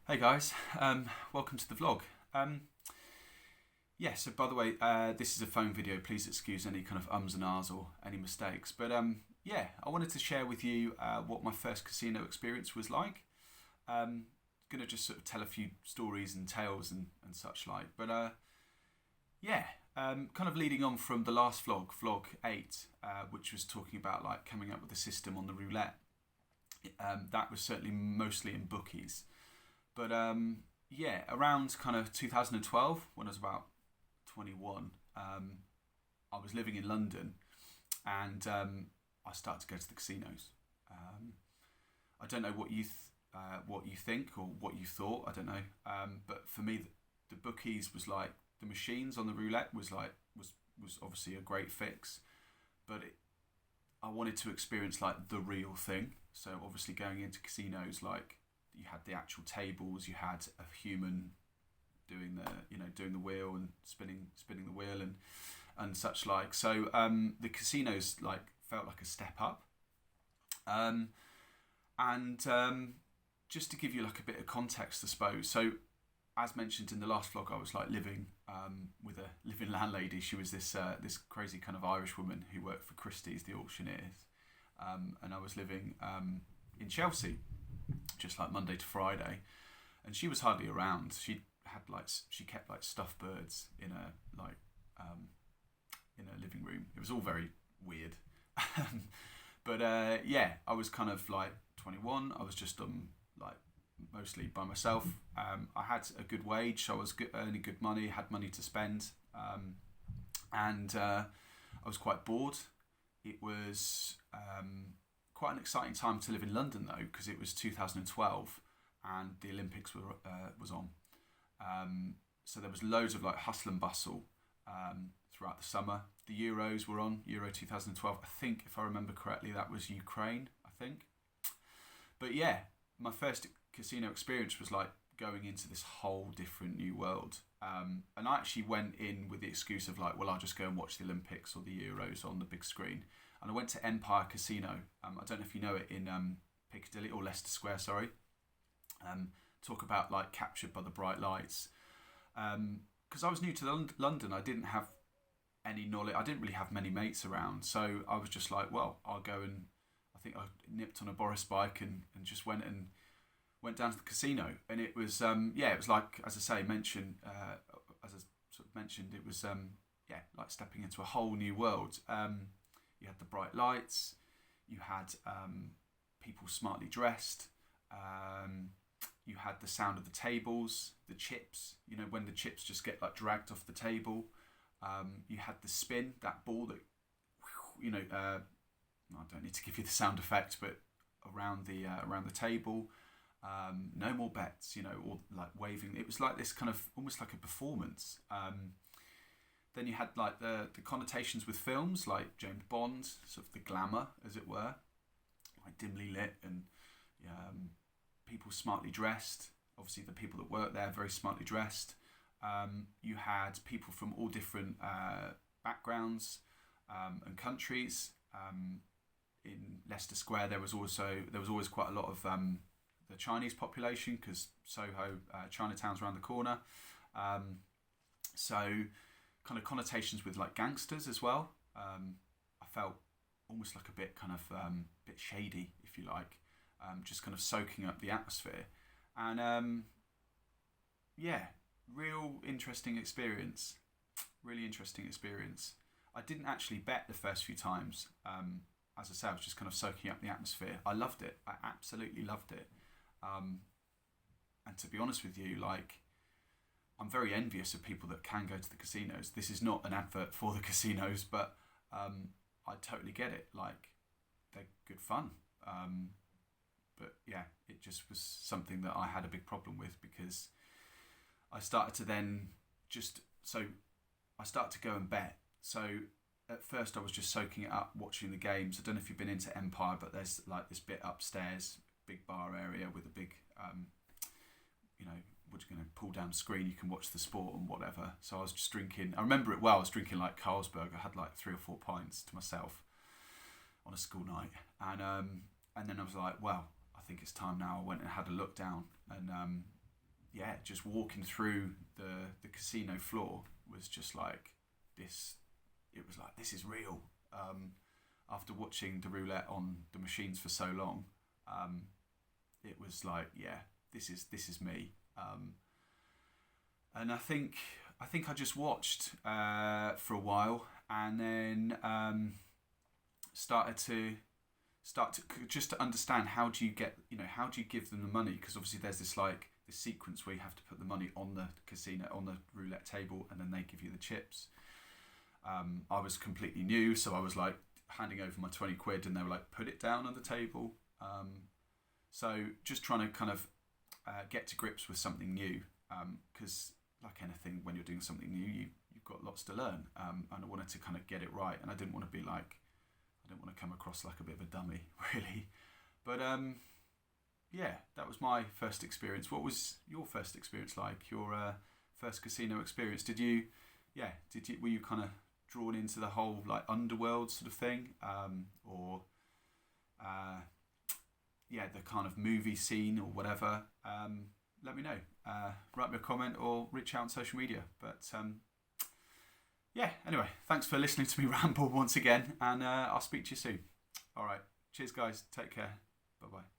Hey guys, welcome to the vlog. So by the way, this is a phone video. Please excuse any kind of ums and ahs or any mistakes. But I wanted to share with you what my first casino experience was like. Going to just sort of tell a few stories and tales and such like. But kind of leading on from the last vlog 8, which was talking about like coming up with a system on the roulette. That was certainly mostly in bookies. But around kind of 2012, when I was about 21, I was living in London, and I started to go to the casinos. I don't know what you think or what you thought. I don't know. But for me, the bookies was like the machines on the roulette was obviously a great fix, but I wanted to experience like the real thing. So obviously going into casinos, like, you had the actual tables, you had a human doing the wheel and spinning the wheel and such like. So the casinos like felt like a step up. Just to give you like a bit of context, I suppose. So as mentioned in the last vlog, I was like living with a living landlady. She was this crazy kind of Irish woman who worked for Christie's, the auctioneers, and I was living in Chelsea, just like Monday to Friday, and she was hardly around. She kept like stuffed birds in a living room. It was all very weird. But I was kind of like 21. I was just like mostly by myself. I had a good wage, so I was earning good money, had money to spend, and I was quite bored. It was quite an exciting time to live in London though, because it was 2012 and the Olympics was on. So there was loads of like hustle and bustle throughout the summer. The Euros were on, Euro 2012. I think, if I remember correctly, that was Ukraine, I think. But yeah, my first casino experience was like going into this whole different new world. And I actually went in with the excuse of like, well, I'll just go and watch the Olympics or the Euros on the big screen. And I went to Empire Casino. I don't know if you know it, in Piccadilly, or Leicester Square, sorry. Talk about like captured by the bright lights. Because I was new to London, I didn't have any knowledge. I didn't really have many mates around, so I was just like, well, I'll go. And I think I nipped on a Boris bike and just went down to the casino. And it was it was like, as I mentioned, it was like stepping into a whole new world. You had the bright lights, you had people smartly dressed, you had the sound of the tables, the chips, when the chips just get like dragged off the table. You had the spin, that ball that, I don't need to give you the sound effect, but around the table. No more bets, or like waving. It was like this kind of almost like a performance. Then you had like the connotations with films like James Bond, sort of the glamour, as it were, like dimly lit, and people smartly dressed. Obviously, the people that work there very smartly dressed. You had people from all different backgrounds and countries. In Leicester Square, there was always quite a lot of the Chinese population, because Soho, Chinatown's around the corner. So kind of connotations with like gangsters as well. I felt almost like a bit kind of bit shady, if you like, just kind of soaking up the atmosphere. And real interesting experience. Really interesting experience. I didn't actually bet the first few times. As I say, I was just kind of soaking up the atmosphere. I loved it. I absolutely loved it. And to be honest with you, like, I'm very envious of people that can go to the casinos. This is not an advert for the casinos, but I totally get it. Like, they're good fun. But yeah, it just was something that I had a big problem with, because I started to go and bet. So at first I was just soaking it up, watching the games. I don't know if you've been into Empire, but there's like this bit upstairs, big bar area with a big, what you're going to pull down screen, you can watch the sport and whatever. So I was just drinking. I remember it well. I was drinking like Carlsberg. I had like 3 or 4 pints to myself on a school night, and then I was like, well, I think it's time now. I went and had a look down, and yeah, just walking through the casino floor was just like this. It was like, this is real. After watching the roulette on the machines for so long, it was like, yeah, this is me. And I think I just watched for a while, and then started to just to understand, how do you give them the money, because obviously there's this sequence where you have to put the money on the casino, on the roulette table, and then they give you the chips. I was completely new, so I was like handing over my 20 quid, and they were like, put it down on the table. So just trying to kind of get to grips with something new, because like anything, when you're doing something new, you've got lots to learn, and I wanted to kind of get it right, and I didn't want to come across like a bit of a dummy, really. But yeah, that was my first experience. What was your first experience like? Your first casino experience? Were you kind of drawn into the whole like underworld sort of thing, or the kind of movie scene or whatever? Let me know. Write me a comment or reach out on social media. But anyway, thanks for listening to me ramble once again, and I'll speak to you soon. All right, cheers guys, take care, bye bye.